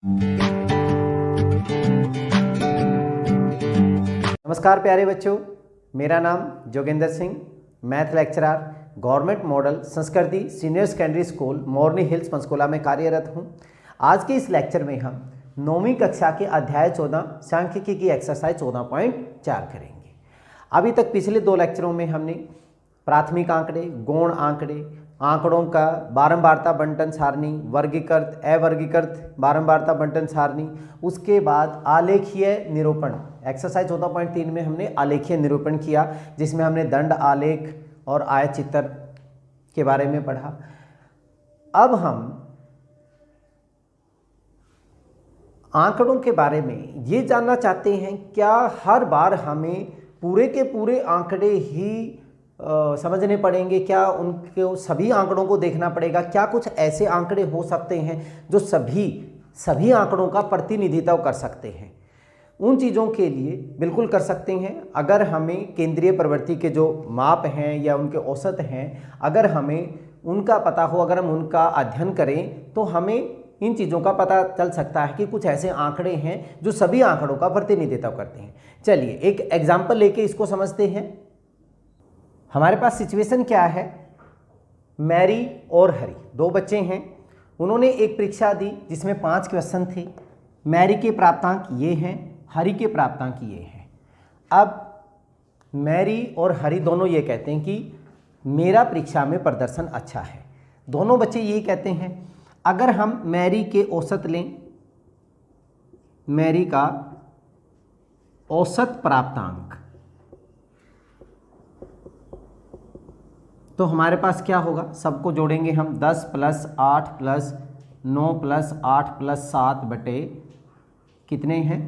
नमस्कार प्यारे बच्चों, मेरा नाम Jogendra Singh, math lecturer, government model संस्कृति सीनियर सेकेंडरी स्कूल मोरनी हिल्स पंचकुला में कार्यरत हूं। आज के इस लेक्चर में हम 9वीं कक्षा के अध्याय 14 सांख्यिकी की एक्सरसाइज 14.4 करेंगे। अभी तक पिछले 2 लेक्चरों में हमने प्राथमिक आंकड़े, गौण आंकड़े, आंकड़ों का बारंबारता बंटन सारणी, वर्गीकृत अवर्गीकृत बारंबारता बंटन सारणी, उसके बाद आलेखीय निरूपण एक्सरसाइज 14.3 में हमने आलेखीय निरूपण किया, जिसमें हमने दंड आलेख और आयत चित्र के बारे में पढ़ा। अब हम आंकड़ों के बारे में ये जानना चाहते हैं, क्या हर बार हमें पूरे के पूरे आंकड़े ही समझने पड़ेंगे? क्या उनको सभी आंकड़ों को देखना पड़ेगा? क्या कुछ ऐसे आंकड़े हो सकते हैं जो सभी आंकड़ों का प्रतिनिधित्व कर सकते हैं? उन चीज़ों के लिए बिल्कुल कर सकते हैं। अगर हमें केंद्रीय प्रवृत्ति के जो माप हैं या उनके औसत हैं, अगर हमें उनका पता हो, अगर हम उनका अध्ययन करें, तो हमें इन चीज़ों का पता चल सकता है कि कुछ ऐसे आंकड़े हैं जो सभी आंकड़ों का प्रतिनिधित्व करते हैं। चलिए एक एग्जाम्पल लेके इसको समझते हैं। हमारे पास सिचुएशन क्या है? मैरी और हरी 2 बच्चे हैं। उन्होंने एक परीक्षा दी जिसमें 5 क्वेश्चन थे। मैरी के प्राप्तांक ये हैं, हरी के प्राप्तांक ये हैं। अब मैरी और हरी दोनों ये कहते हैं कि मेरा परीक्षा में प्रदर्शन अच्छा है। दोनों बच्चे ये कहते हैं। अगर हम मैरी के औसत लें, मैरी का औसत प्राप्तांक, तो हमारे पास क्या होगा? सबको जोड़ेंगे हम 10 + 8 + 9 + 8 + 7 बटे कितने हैं?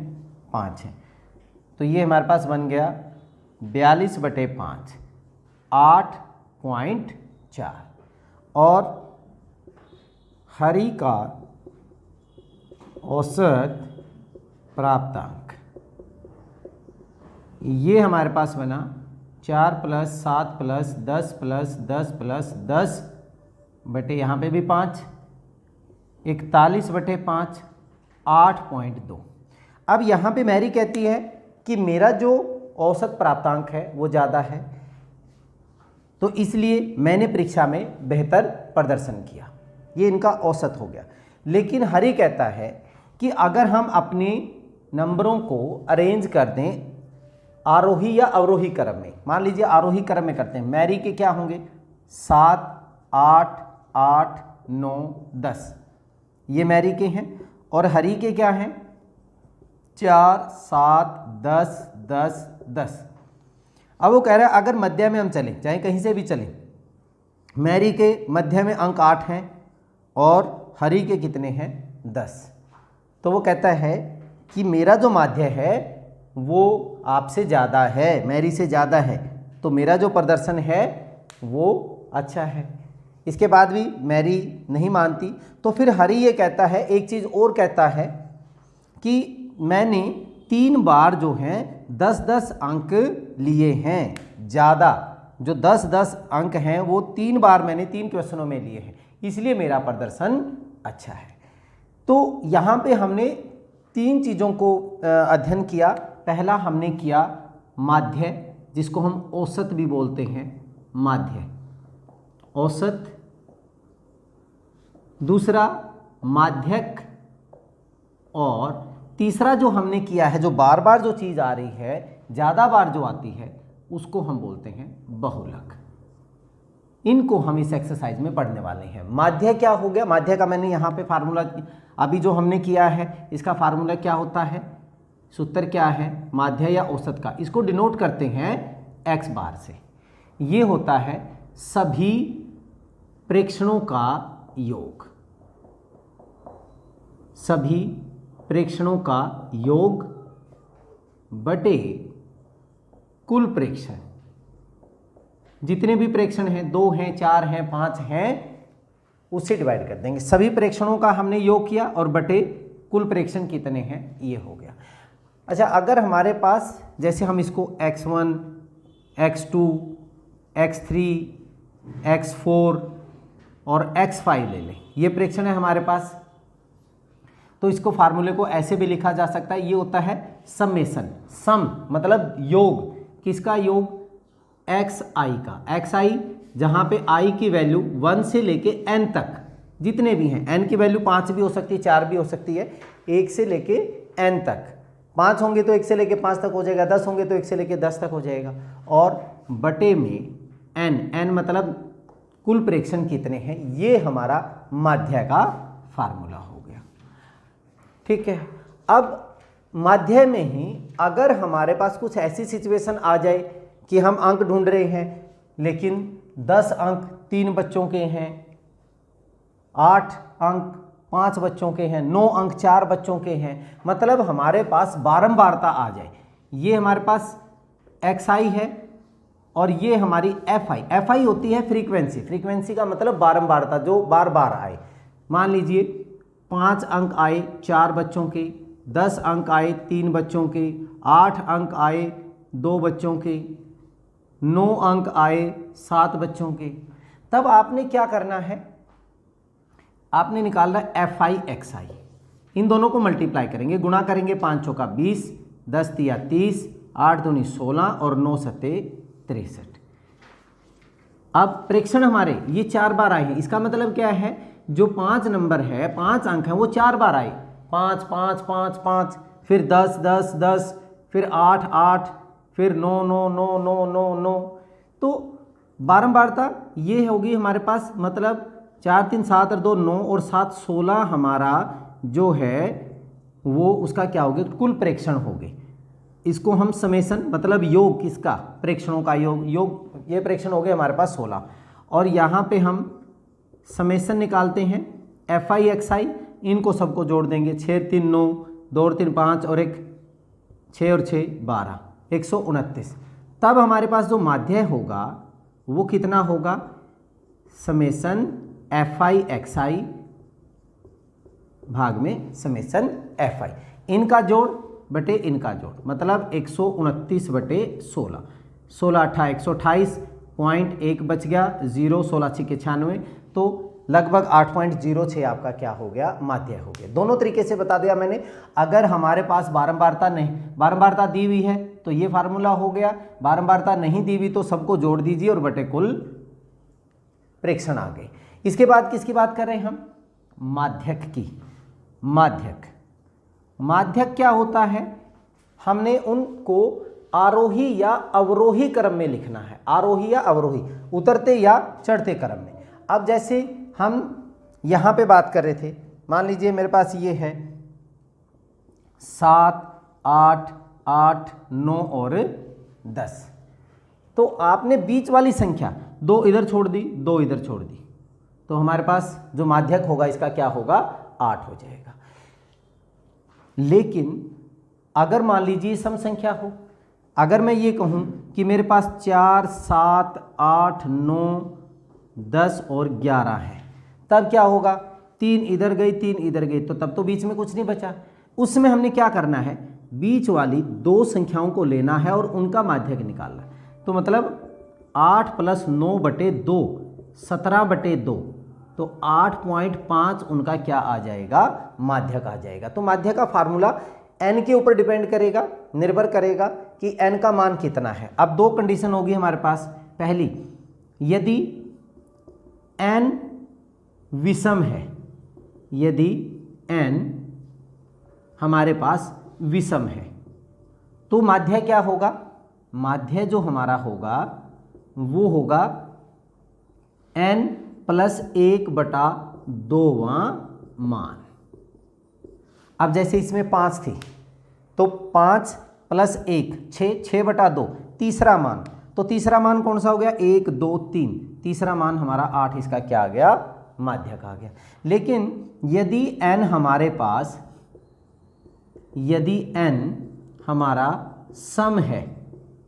5 हैं। तो ये हमारे पास बन गया 42/5, 8.4। और हरी का औसत प्राप्तांक ये हमारे पास बना 4 + 7 + 10 + 10 + 10 बटे यहाँ पे भी 5, 41/5, 8.2। अब यहाँ पे मैरी कहती है कि मेरा जो औसत प्राप्तांक है वो ज़्यादा है, तो इसलिए मैंने परीक्षा में बेहतर प्रदर्शन किया। ये इनका औसत हो गया। लेकिन हरी कहता है कि अगर हम अपने नंबरों को अरेंज कर दें आरोही या अवरोही क्रम में, मान लीजिए आरोही क्रम में करते हैं, मैरी के क्या होंगे? 7, 8, 8, 9, 10, ये मैरी के हैं। और हरी के क्या हैं? 4, 7, 10, 10, 10। अब वो कह रहा है अगर मध्य में हम चलें, चाहे कहीं से भी चलें, मैरी के मध्य में अंक 8 हैं और हरी के कितने हैं? 10। तो वो कहता है कि मेरा जो माध्य है वो आपसे ज़्यादा है, मैरी से ज़्यादा है, तो मेरा जो प्रदर्शन है वो अच्छा है। इसके बाद भी मैरी नहीं मानती, तो फिर हरी ये कहता है, एक चीज़ और कहता है कि मैंने 3 बार जो हैं 10-10 अंक लिए हैं, ज़्यादा जो 10-10 अंक हैं वो 3 बार मैंने 3 क्वेश्चनों में लिए हैं, इसलिए मेरा प्रदर्शन अच्छा है। तो यहाँ पे हमने 3 चीज़ों को अध्ययन किया। पहला हमने किया माध्य, जिसको हम औसत भी बोलते हैं, माध्य औसत। दूसरा माध्यक। और तीसरा जो हमने किया है, जो बार बार जो चीज़ आ रही है, ज़्यादा बार जो आती है, उसको हम बोलते हैं बहुलक। इनको हम इस एक्सरसाइज में पढ़ने वाले हैं। माध्य क्या हो गया? माध्य का मैंने यहाँ पे फार्मूला अभी जो हमने किया है, इसका फार्मूला क्या होता है? सूत्र क्या है माध्य या औसत का? इसको डिनोट करते हैं x बार से। ये होता है सभी प्रेक्षणों का योग, सभी प्रेक्षणों का योग बटे कुल प्रेक्षण। जितने भी प्रेक्षण हैं, 2 हैं, 4 हैं, 5 हैं, उससे डिवाइड कर देंगे। सभी प्रेक्षणों का हमने योग किया और बटे कुल प्रेक्षण कितने हैं, ये हो गया। अच्छा, अगर हमारे पास जैसे हम इसको x1, x2, x3, x4 और x5 ले लें, ये प्रेक्षण है हमारे पास, तो इसको फार्मूले को ऐसे भी लिखा जा सकता है, ये होता है समेशन। सम मतलब योग, किसका योग? एक्स आई का। एक्स आई जहाँ पे आई की वैल्यू 1 से लेके n तक जितने भी हैं, n की वैल्यू 5 भी हो सकती है, 4 भी हो सकती है, 1 से लेके n तक। 5 होंगे तो 1 से लेके 5 तक हो जाएगा, 10 होंगे तो 1 से लेके 10 तक हो जाएगा, और बटे में n मतलब कुल प्रेक्षण कितने हैं, ये हमारा माध्य का फार्मूला हो गया। ठीक है। अब माध्य में ही अगर हमारे पास कुछ ऐसी सिचुएशन आ जाए कि हम अंक ढूंढ रहे हैं लेकिन 10 अंक 3 बच्चों के हैं, 8 अंक 5 बच्चों के हैं, 9 अंक 4 बच्चों के हैं, मतलब हमारे पास बारंबारता आ जाए। ये हमारे पास एक्स आई है और ये हमारी एफ आई। एफ आई होती है फ्रीक्वेंसी, फ्रीक्वेंसी का मतलब बारंबारता, जो बार बार आए। मान लीजिए 5 अंक आए 4 बच्चों के, 10 अंक आए 3 बच्चों के, 8 अंक आए 2 बच्चों के, 9 अंक आए 7 बच्चों के। तब आपने क्या करना है, आपने निकालना एफ आई एक्स आई। इन दोनों को मल्टीप्लाई करेंगे, गुणा करेंगे, 5 चौका 20, 10 तिया 30, 8 दूनी 16 और 9 सत्ते 63। अब प्रेक्षण हमारे ये 4 बार आए हैं, इसका मतलब क्या है, जो 5 नंबर है, 5 अंक है, वो 4 बार आए, 5 5 5 5, फिर 10 10 10, फिर 8 8, फिर 9 9 9 9 9 9। तो बारंबारता ये होगी हमारे पास, मतलब 4 3 7 और 2 9 और 7 16 हमारा जो है वो उसका क्या हो गया, कुल प्रेक्षण हो गए। इसको हम समेशन मतलब योग, किसका, प्रेक्षणों का योग, ये प्रेक्षण हो गए हमारे पास 16। और यहाँ पे हम समेशन निकालते हैं एफ आई एक्स आई, इनको सबको जोड़ देंगे, 6 3 9, 2 और 3 5 और 1 6 और 6 12, 129। तब हमारे पास जो माध्य होगा वो कितना होगा, समेशन एफ आई एक्स आई भाग में समेशन एफ आई, इनका जोड़ बटे इनका जोड़, मतलब 129 बटे 16, 16 8 128.1 बच गया, 0 16 6 96, तो लगभग 8.06 आपका क्या हो गया, माध्य हो गया। दोनों तरीके से बता दिया मैंने। अगर हमारे पास बारंबारता नहीं, बारंबारता दी हुई है तो ये फार्मूला हो गया, बारंबारता नहीं दी हुई तो सबको जोड़ दीजिए और बटे कुल प्रेक्षण आ गए। इसके बाद किसकी बात कर रहे हैं हम, माध्यक की। माध्यक, माध्यक क्या होता है, हमने उनको आरोही या अवरोही क्रम में लिखना है, आरोही या अवरोही, उतरते या चढ़ते क्रम में। अब जैसे हम यहाँ पे बात कर रहे थे, मान लीजिए मेरे पास ये है 7 8 8 9 और 10, तो आपने बीच वाली संख्या 2 इधर छोड़ दी, 2 इधर छोड़ दी, तो हमारे पास जो माध्यक होगा इसका क्या होगा, 8 हो जाएगा। लेकिन अगर मान लीजिए सम संख्या हो, अगर मैं ये कहूँ कि मेरे पास 4 7 8 9 10 और 11 है, तब क्या होगा, 3 इधर गई 3 इधर गई, तो तब तो बीच में कुछ नहीं बचा। उसमें हमने क्या करना है, बीच वाली 2 संख्याओं को लेना है और उनका माध्यक निकालना है। तो मतलब 8 + 9 बटे 2 17 बटे 2, तो 8.5 उनका क्या आ जाएगा, माध्यक आ जाएगा। तो माध्यक का फार्मूला n के ऊपर डिपेंड करेगा, निर्भर करेगा कि n का मान कितना है। अब 2 कंडीशन होगी हमारे पास। पहली, यदि n विषम है, यदि n हमारे पास विषम है तो माध्य क्या होगा, माध्य जो हमारा होगा वो होगा n + 1/2 मान। अब जैसे इसमें 5 थी तो 5 + 1 6, 6/2 तीसरा मान, तो तीसरा मान कौन सा हो गया, 1 2 3, तीसरा मान हमारा 8, इसका क्या आ गया, माध्यक आ गया। लेकिन यदि n हमारे पास, यदि n हमारा सम है,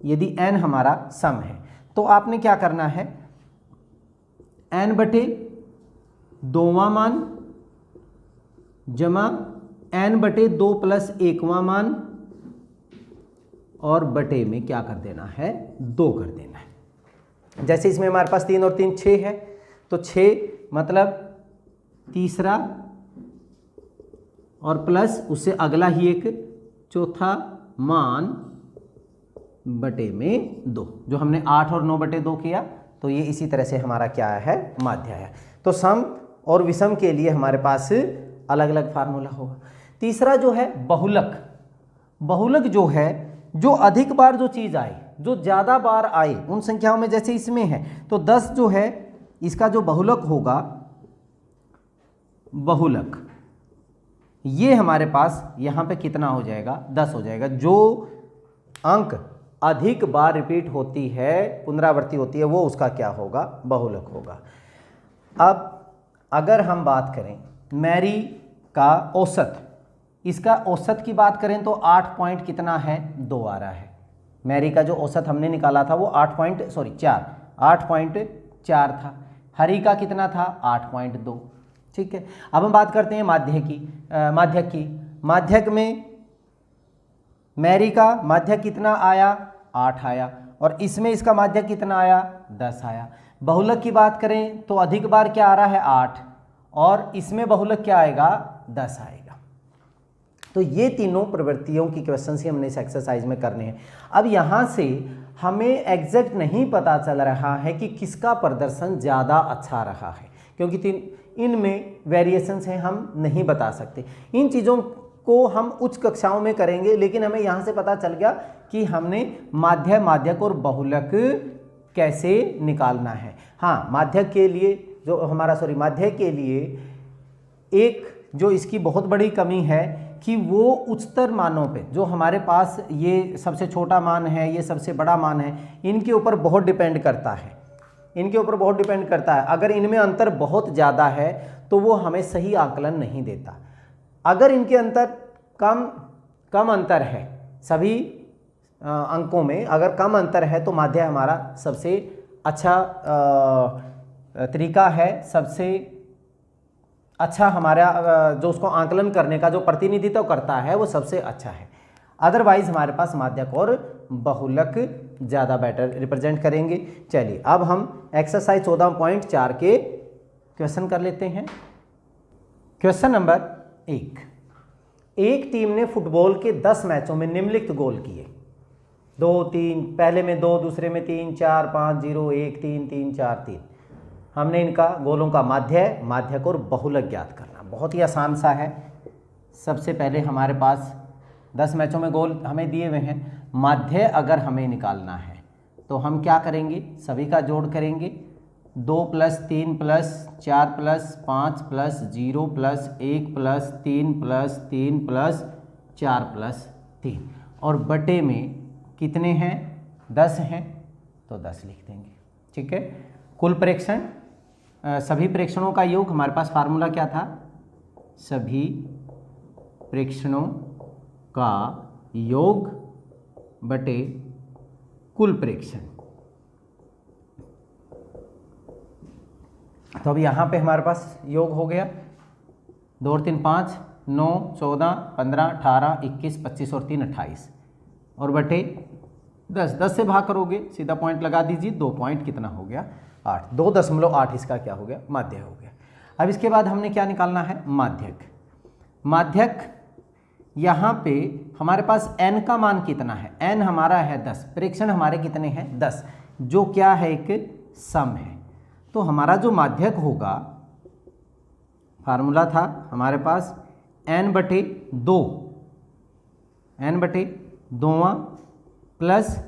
यदि n हमारा सम है तो आपने क्या करना है, n बटे 2 मान जमा n बटे 2 + 1 मान और बटे में क्या कर देना है, 2 कर देना है। जैसे इसमें हमारे पास 3 और 3 6 है, तो 6 मतलब तीसरा और प्लस उससे अगला ही एक चौथा मान बटे में 2, जो हमने 8 और 9 बटे 2 किया, तो ये इसी तरह से हमारा क्या है, माध्य है। तो सम और विषम के लिए हमारे पास अलग अलग फार्मूला होगा। तीसरा जो है बहुलक। बहुलक जो है, जो अधिक बार जो चीज़ आए, जो ज़्यादा बार आए उन संख्याओं में, जैसे इसमें है तो 10 जो है इसका जो बहुलक होगा, बहुलक ये हमारे पास यहाँ पे कितना हो जाएगा, 10 हो जाएगा। जो अंक अधिक बार रिपीट होती है, पुनरावृत्ति होती है, वो उसका क्या होगा, बहुलक होगा। अब अगर हम बात करें मैरी का औसत, इसका औसत की बात करें तो 8 पॉइंट कितना है, 2 आ रहा है। मैरी का जो औसत हमने निकाला था वो 8.4 था। हरी का कितना था, 8.2। ठीक है, अब हम बात करते हैं माध्यक की। माध्यक में मैरी का माध्यक कितना आया, 8 आया, और इसमें इसका माध्यक कितना आया, 10 आया। बहुलक की बात करें तो अधिक बार क्या आ रहा है, 8, और इसमें बहुलक क्या आएगा, 10 आएगा। तो ये तीनों प्रवृत्तियों की क्वेश्चंस ही हमने इस एक्सरसाइज में करने हैं। अब यहाँ से हमें एग्जैक्ट नहीं पता चल रहा है कि किसका प्रदर्शन ज़्यादा अच्छा रहा है, क्योंकि इनमें वेरिएशंस हैं, हम नहीं बता सकते। इन चीज़ों को हम उच्च कक्षाओं में करेंगे, लेकिन हमें यहाँ से पता चल गया कि हमने माध्यक और बहुलक कैसे निकालना है। हाँ, माध्यक के लिए एक जो इसकी बहुत बड़ी कमी है कि वो उच्चतर मानों पे, जो हमारे पास ये सबसे छोटा मान है, ये सबसे बड़ा मान है, इनके ऊपर बहुत डिपेंड करता है। अगर इनमें अंतर बहुत ज़्यादा है तो वो हमें सही आकलन नहीं देता। अगर इनके अंतर कम अंतर है, सभी अंकों में अगर कम अंतर है, तो माध्य हमारा सबसे अच्छा तरीका है, सबसे अच्छा हमारा जो उसको आकलन करने का जो प्रतिनिधित्व करता है वो सबसे अच्छा है। अदरवाइज हमारे पास माध्यक और बहुलक ज़्यादा बेटर रिप्रेजेंट करेंगे। चलिए अब हम एक्सरसाइज 14.4 के क्वेश्चन कर लेते हैं। क्वेश्चन नंबर 1, एक टीम ने फुटबॉल के 10 मैचों में निम्नलिखित गोल किए, 2, 3, पहले में 2, दूसरे में 3, 4, 5, 0, 1, 3, 3, 4, 3। हमने इनका गोलों का माध्यक और बहुलक ज्ञात करना, बहुत ही आसान सा है। सबसे पहले हमारे पास 10 मैचों में गोल हमें दिए हुए हैं, माध्य अगर हमें निकालना है तो हम क्या करेंगे, सभी का जोड़ करेंगे, 2 + 3 + 4 + 5 + 0 + 1 + 3 + 3 + 4 + 3, और बटे में कितने हैं, 10 हैं, तो 10 लिख देंगे। ठीक है, कुल प्रेक्षण, सभी प्रेक्षणों का योग, हमारे पास फार्मूला क्या था, सभी प्रेक्षणों का योग बटे कुल प्रेक्षण। तो अब यहाँ पे हमारे पास योग हो गया, 2 और 3 5, 9, 14, 15, 18, 21, 25 और 3 28, और बटे 10। 10 से भाग करोगे, सीधा पॉइंट लगा दीजिए, 2 पॉइंट कितना हो गया, 8, 2.8 इसका क्या हो गया, माध्य हो गया। अब इसके बाद हमने क्या निकालना है, माध्यक। यहाँ पे हमारे पास n का मान कितना है, n हमारा है 10, प्रेक्षण हमारे कितने हैं, 10, जो क्या है, एक सम है। तो हमारा जो माध्यक होगा, फार्मूला था हमारे पास n बटे 2 प्लस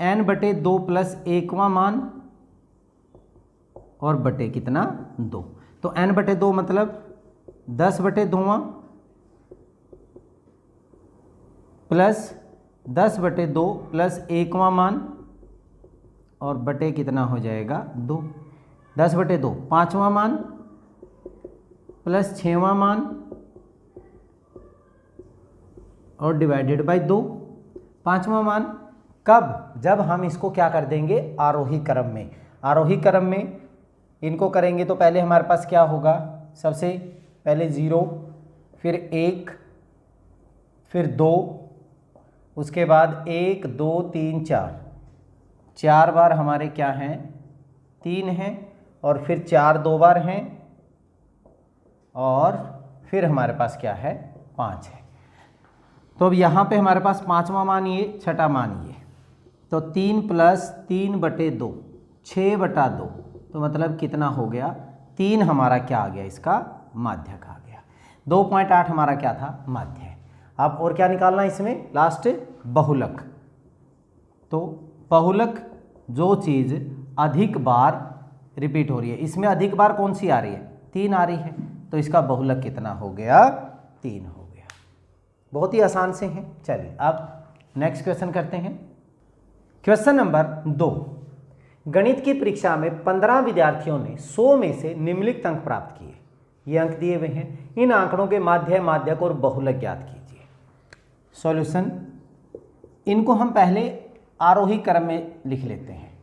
n बटे 2 प्लस 1वां मान, और बटे कितना, 2। तो n बटे 2 मतलब 10 बटे 2 प्लस 10 बटे 2 प्लस 1वां मान, और बटे कितना हो जाएगा, 2। 10 बटे 2 5वां मान प्लस 6वां मान, और डिवाइडेड बाय 2। 5वां मान कब, जब हम इसको क्या कर देंगे, आरोही क्रम में इनको करेंगे। तो पहले हमारे पास क्या होगा, सबसे पहले 0, फिर 1, फिर 2, उसके बाद 1, 2, 3, 4 बार हमारे क्या हैं, 3 हैं, और फिर 4 2 बार हैं, और फिर हमारे पास क्या है, 5 है। तो अब यहाँ पे हमारे पास 5वां मान ये, 6ठा मान ये, तो 3 + 3/2 6/2, तो मतलब कितना हो गया, 3 हमारा क्या आ गया, इसका माध्यक आ गया। 2.8 हमारा क्या था, माध्य है। अब और क्या निकालना है इसमें, लास्ट बहुलक। तो बहुलक जो चीज़ अधिक बार रिपीट हो रही है, इसमें अधिक बार कौन सी आ रही है, 3 आ रही है, तो इसका बहुलक कितना हो गया, 3 हो गया। बहुत ही आसान से हैं। चलिए अब नेक्स्ट क्वेश्चन करते हैं। क्वेश्चन नंबर 2, गणित की परीक्षा में 15 विद्यार्थियों ने 100 में से निम्नलिखित अंक प्राप्त किए। ये अंक दिए हुए हैं, इन आंकड़ों के माध्य, माध्यक और बहुलक ज्ञात कीजिए। सॉल्यूशन, इनको हम पहले आरोही क्रम में लिख लेते हैं।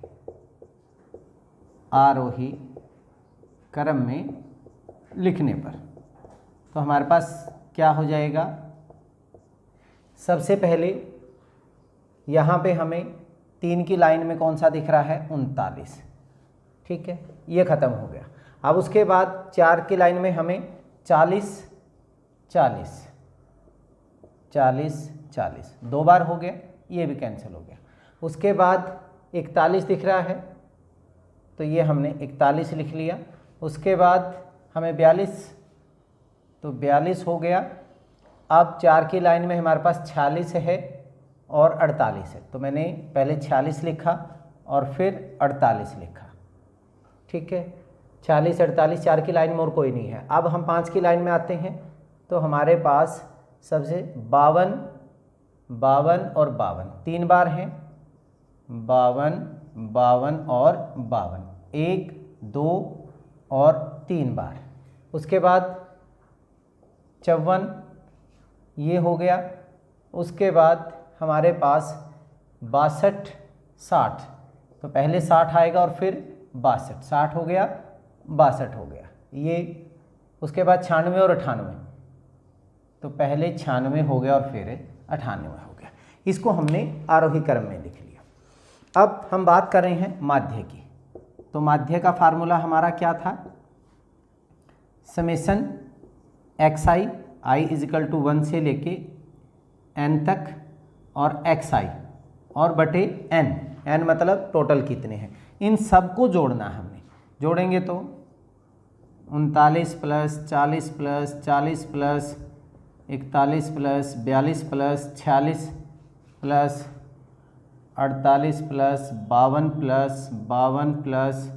आरोही क्रम में लिखने पर तो हमारे पास क्या हो जाएगा, सबसे पहले यहाँ पे हमें 3 की लाइन में कौन सा दिख रहा है, 39, ठीक है, ये ख़त्म हो गया। अब उसके बाद 4 की लाइन में हमें 40 40 40 40 2 बार हो गया, ये भी कैंसिल हो गया। उसके बाद 41 दिख रहा है, तो ये हमने 41 लिख लिया। उसके बाद हमें 42, तो 42 हो गया। अब 4 की लाइन में हमारे पास 46 है और 48 है, तो मैंने पहले 46 लिखा और फिर 48 लिखा, ठीक है। 40 48 4 की लाइन में और कोई नहीं है। अब हम 5 की लाइन में आते हैं, तो हमारे पास सबसे 52 52 और 52 3 बार हैं, 52 52 और 52 1 2 और 3 बार। उसके बाद 54 ये हो गया। उसके बाद हमारे पास 62 60, तो पहले 60 आएगा और फिर 62, 60 हो गया 62 हो गया ये। उसके बाद 96 और 98, तो पहले 96 हो गया और फिर 98 हो गया। इसको हमने आरोही क्रम में लिख लिया। अब हम बात कर रहे हैं माध्य की। तो माध्य का फार्मूला हमारा क्या था, समेशन xi i = 1 से लेके n तक और xi और बटे n, n मतलब टोटल कितने हैं, इन सबको जोड़ना है हमने। जोड़ेंगे तो 39 + 40 + 40 + 41 + 42 + 46 + 48 + 52 + 52 +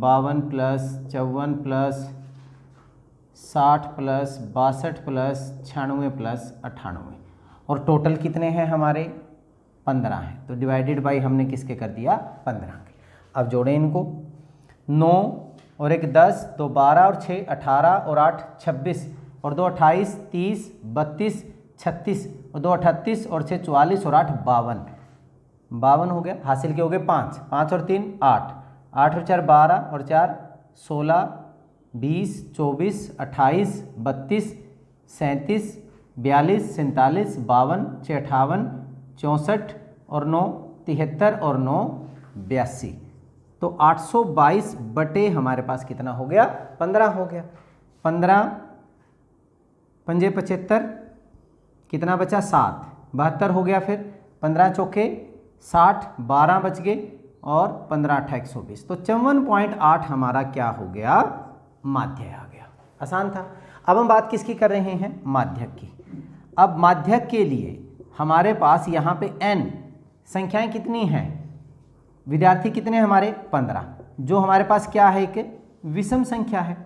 52 + 54 + 60 + 62 + 96 + 98, और टोटल कितने हैं हमारे 15 हैं। तो डिवाइडेड बाई हमने किसके कर दिया, 15 के। अब जोड़ें इनको, 9 और 1 10, 2 12 और 6 18 और 8 26 और 2 28 30 32 36 और 2 38 और 6 44 और 8 52, 52 हो गया। हासिल के हो गए 5 5 और 3 8 8 और 4 12 और 4 16 20 24 28 32 37 42 47 52 6 58 64 और 9 73 और 9 82, तो 822 बटे हमारे पास कितना हो गया, 15 हो गया। 15 पंजे 75, कितना बचा 7 72 हो गया। फिर 15 चौके 60, 12 बच गए और 15 8 120, तो 54.8 हमारा क्या हो गया, माध्य आ गया। आसान था। अब हम बात किसकी कर रहे हैं, माध्यक की। अब माध्यक के लिए हमारे पास यहाँ पे n संख्याएं कितनी हैं, विद्यार्थी कितने हमारे 15, जो हमारे पास क्या है, एक विषम संख्या है।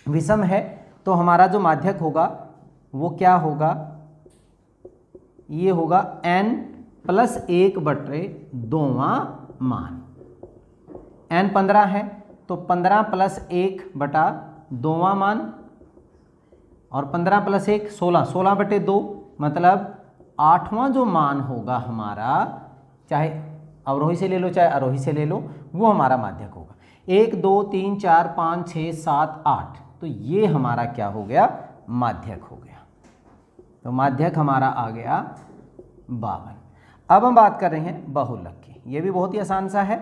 विषम है तो हमारा जो माध्यक होगा वो क्या होगा, ये होगा n + 1/2 मान। n 15 है तो 15 + 1/2 मान, और 15 + 1 16, 16/2, मतलब 8वां जो मान होगा हमारा, चाहे अवरोही से ले लो चाहे आरोही से ले लो, वो हमारा माध्यक होगा। 1 2 3 4 5 6 7 8, तो ये हमारा क्या हो गया, माध्यक हो गया। तो माध्यक हमारा आ गया 52। अब हम बात कर रहे हैं बहुलक की। ये भी बहुत ही आसान सा है।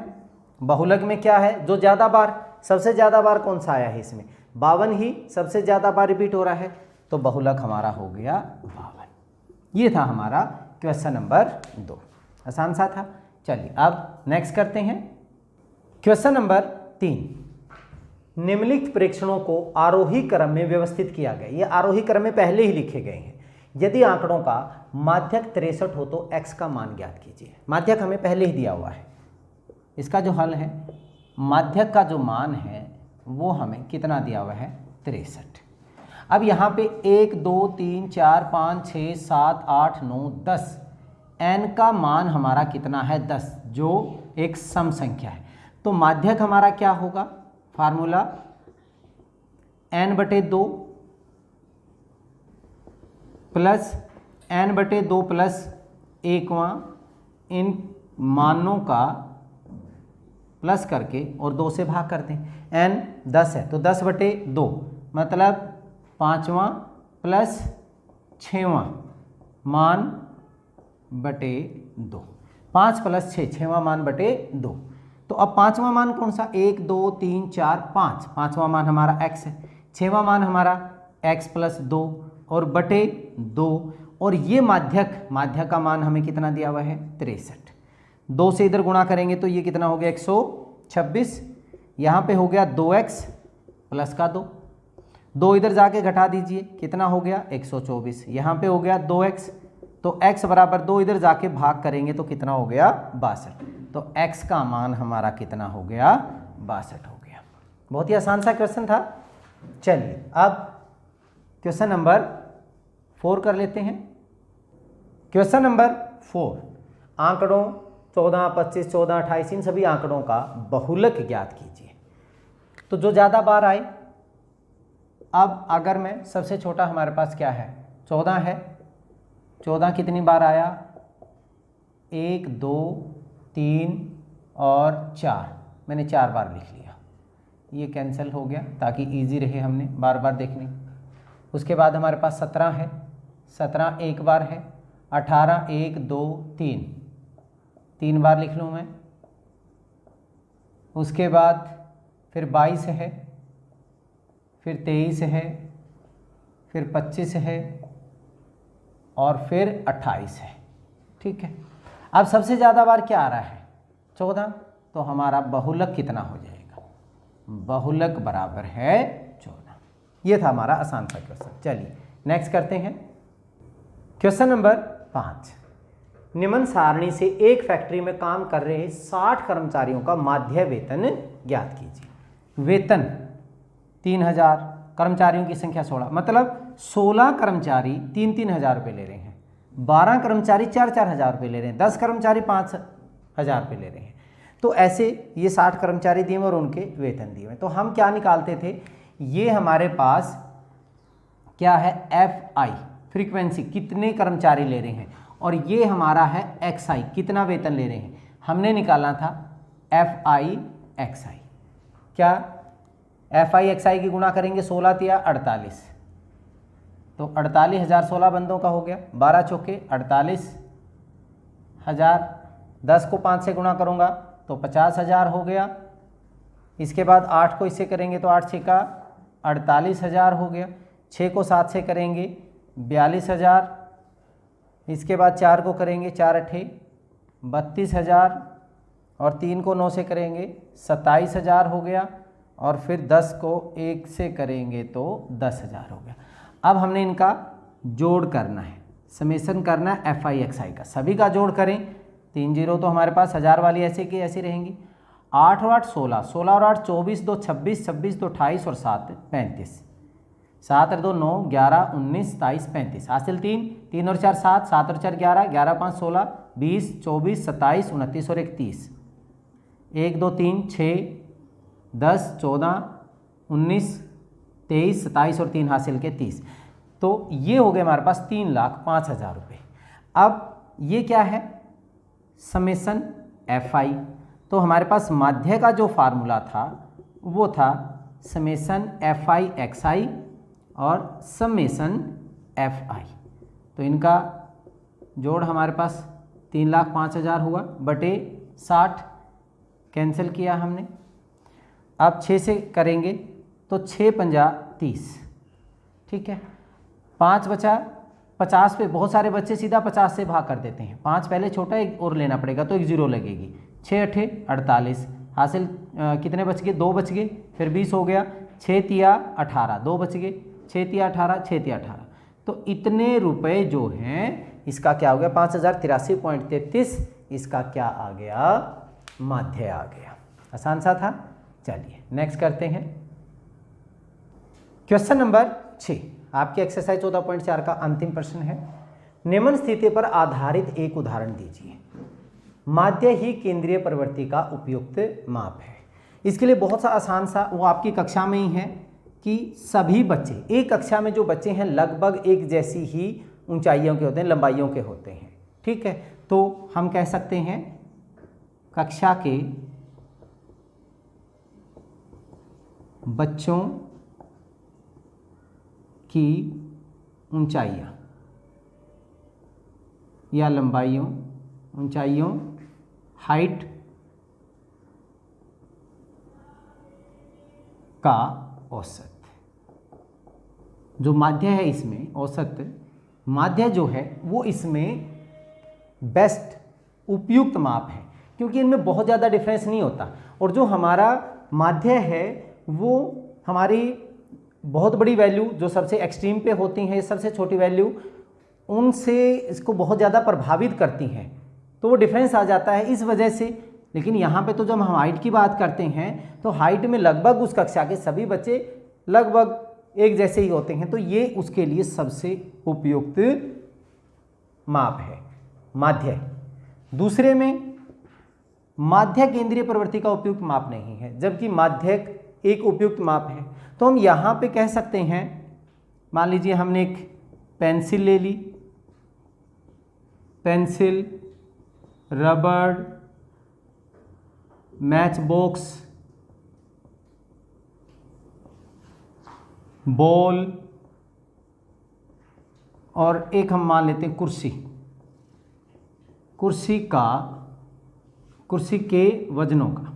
बहुलक में क्या है, जो ज़्यादा बार, सबसे ज़्यादा बार कौन सा आया है इसमें, 52 ही सबसे ज़्यादा बार रिपीट हो रहा है, तो बहुलक हमारा हो गया 52। ये था हमारा क्वेश्चन नंबर 2, आसान सा था। चलिए अब नेक्स्ट करते हैं क्वेश्चन नंबर 3। निम्नलिखित प्रेक्षणों को आरोही क्रम में व्यवस्थित किया गया। ये आरोही क्रम में पहले ही लिखे गए हैं। यदि आंकड़ों का माध्यक 63 हो तो x का मान ज्ञात कीजिए। माध्यक हमें पहले ही दिया हुआ है। इसका जो हल है, माध्यक का जो मान है वो हमें कितना दिया हुआ है, 63। अब यहाँ पे 1 2 3 4 5 6 7 8 9 10, n का मान हमारा कितना है, 10, जो एक सम संख्या है। तो माध्यक हमारा क्या होगा, formula n/2 plus n/2 plus 1वां इन मानों का प्लस करके और 2 से भाग कर दें। n 10 है तो 10/2 मतलब 5वां प्लस 6वां मान बटे 2, 5 प्लस 6, 6वां मान बटे 2। तो अब 5वां मान कौन सा, 1 2 3 4 5, 5वां मान हमारा x है, 6वां मान हमारा x प्लस 2 और बटे 2। और ये माध्यक का मान हमें कितना दिया हुआ है, 63। 2 से इधर गुणा करेंगे तो ये कितना हो गया, 126। यहाँ पे हो गया 2x प्लस का 2, 2 इधर जाके घटा दीजिए, कितना हो गया 124। यहाँ पे हो गया 2x, तो x बराबर 2 इधर जाके भाग करेंगे तो कितना हो गया 62। तो x का मान हमारा कितना हो गया, 62 हो गया। बहुत ही आसान सा क्वेश्चन था। चलिए अब क्वेश्चन नंबर 4 कर लेते हैं। क्वेश्चन नंबर 4, आंकड़ों 14, 25, 14, 28 इन सभी आंकड़ों का बहुलक ज्ञात कीजिए। तो जो ज़्यादा बार आए, अब अगर मैं सबसे छोटा हमारे पास क्या है, 14 है, 14 कितनी बार आया, 1 2 3 और 4, मैंने 4 बार लिख लिया, ये कैंसिल हो गया ताकि इजी रहे हमने बार बार देखने। उसके बाद हमारे पास 17 है, 17 एक बार है, 18 1 2 3, 3 बार लिख लूँ मैं। उसके बाद फिर 22 है, फिर 23 है, फिर 25 है और फिर 28 है। ठीक है, अब सबसे ज़्यादा बार क्या आ रहा है, 14, तो हमारा बहुलक कितना हो जाएगा, बहुलक बराबर है 14। ये था हमारा आसान सा क्वेश्चन। चलिए नेक्स्ट करते हैं क्वेश्चन नंबर 5। निम्न सारणी से एक फैक्ट्री में काम कर रहे 60 कर्मचारियों का माध्य वेतन ज्ञात कीजिए। वेतन 3000, कर्मचारियों की संख्या 16, मतलब 16 कर्मचारी 3-3 हज़ार रुपये ले रहे हैं, 12 कर्मचारी 4-4 हज़ार रुपये ले रहे हैं, 10 कर्मचारी 5,000 रुपये ले रहे हैं। तो ऐसे ये 60 कर्मचारी दिए और उनके वेतन दिए हुए। तो हम क्या निकालते थे, ये हमारे पास क्या है, FI फ्रीक्वेंसी, कितने कर्मचारी ले रहे हैं, और ये हमारा है XI कितना वेतन ले रहे हैं। हमने निकालना था FI XI। क्या FI XI की गुणा करेंगे, 16 तिया 48, तो 48,000 16 बंदों का हो गया, 12 चौके 48,000, 10 को 5 से गुणा करूँगा तो 50,000 हो गया। इसके बाद 8 को इससे करेंगे तो 8 6 का 48,000 हो गया, 6 को 7 से करेंगे 42,000, इसके बाद 4 को करेंगे 4 8 32,000 और 3 को 9 से करेंगे 27,000 हो गया, और फिर 10 को 1 से करेंगे तो 10,000 हो गया। अब हमने इनका जोड़ करना है, समेसन करना है FI XI का, सभी का जोड़ करें, 3 0 तो हमारे पास 1000 वाली ऐसे की ऐसी रहेंगी, 8 और 8 16, 16 और 8 24, 2 26, 26 2 28 और 7 35, 7 और 2 9 11 19 23 35, हासिल 3, 3 और 4 7, 7 और 4 11, 11 5 16 20 24 27 29 और 1 30, 1 2 3 6 10 14 19 23 27 और 3 हासिल के 30। तो ये हो गए हमारे पास 3,05,000 रुपये। अब ये क्या है, समेसन FI, तो हमारे पास माध्य का जो फार्मूला था वो था समेसन FI XI और समेसन FI। तो इनका जोड़ हमारे पास 3,05,000 हुआ बटे 60, कैंसिल किया हमने। अब 6 से करेंगे तो 6 पंजा 30, ठीक है। 5 बचा, 50 पे बहुत सारे बच्चे सीधा 50 से भाग कर देते हैं, 5 पहले छोटा एक और लेना पड़ेगा तो एक 0 लगेगी। 6 अठे 48 हासिल, कितने बच गए, 2 बच गए, फिर 20 हो गया, 6 तिया 18, 2 बच गए, 6 तिया 18, 6 तिया 18, तो इतने रुपए जो हैं इसका क्या हो गया 5083.33, इसका क्या आ गया, माध्य आ गया। आसान सा था। चलिए नेक्स्ट करते हैं। क्वेश्चन नंबर 6 आपकी एक्सरसाइज 14.4 का अंतिम प्रश्न है। निम्न स्थिति पर आधारित एक उदाहरण दीजिए। माध्य ही केंद्रीय प्रवृत्ति का उपयुक्त माप है। इसके लिए बहुत सा आसान सा, वो आपकी कक्षा में ही है कि सभी बच्चे, एक कक्षा में जो बच्चे हैं लगभग एक जैसी ही ऊंचाइयों के होते हैं, लंबाइयों के होते हैं, ठीक है। तो हम कह सकते हैं कक्षा के बच्चों की ऊंचाइयाँ या लंबाइयों, ऊंचाइयों, हाइट का औसत, जो माध्य है इसमें औसत माध्य जो है वो इसमें बेस्ट उपयुक्त माप है, क्योंकि इनमें बहुत ज़्यादा डिफरेंस नहीं होता। और जो हमारा माध्य है वो हमारी बहुत बड़ी वैल्यू जो सबसे एक्सट्रीम पे होती हैं, सबसे छोटी वैल्यू, उनसे इसको बहुत ज़्यादा प्रभावित करती हैं, तो वो डिफरेंस आ जाता है इस वजह से। लेकिन यहाँ पे तो जब हम हाइट की बात करते हैं तो हाइट में लगभग उस कक्षा के सभी बच्चे लगभग एक जैसे ही होते हैं, तो ये उसके लिए सबसे उपयुक्त माप है माध्य। दूसरे में माध्य केंद्रीय प्रवृत्ति का उपयुक्त माप नहीं है, जबकि माध्यक एक उपयुक्त माप है। तो हम यहाँ पे कह सकते हैं, मान लीजिए हमने एक पेंसिल ले ली, पेंसिल, रबड़, मैच बॉक्स, बॉल और एक हम मान लेते हैं कुर्सी। कुर्सी के वजनों का,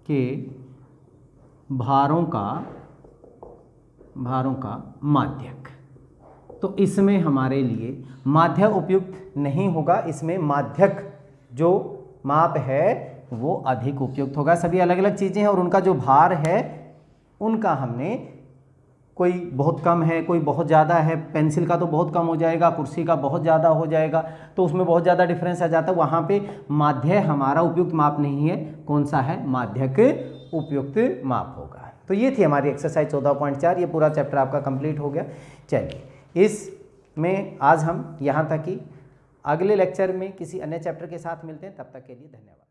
के भारों का माध्यक। तो इसमें हमारे लिए माध्य उपयुक्त नहीं होगा, इसमें माध्यक जो माप है वो अधिक उपयुक्त होगा। सभी अलग अलग चीज़ें हैं और उनका जो भार है उनका हमने, कोई बहुत कम है, कोई बहुत ज़्यादा है, पेंसिल का तो बहुत कम हो जाएगा, कुर्सी का बहुत ज़्यादा हो जाएगा, तो उसमें बहुत ज़्यादा डिफरेंस आ जाता है। वहाँ पे माध्य हमारा उपयुक्त माप नहीं है, कौन सा है, माध्यक उपयुक्त माप होगा। तो ये थी हमारी एक्सरसाइज 14.4, ये पूरा चैप्टर आपका कंप्लीट हो गया। चलिए इसमें आज हम यहाँ तक ही, अगले लेक्चर में किसी अन्य चैप्टर के साथ मिलते हैं, तब तक के लिए धन्यवाद।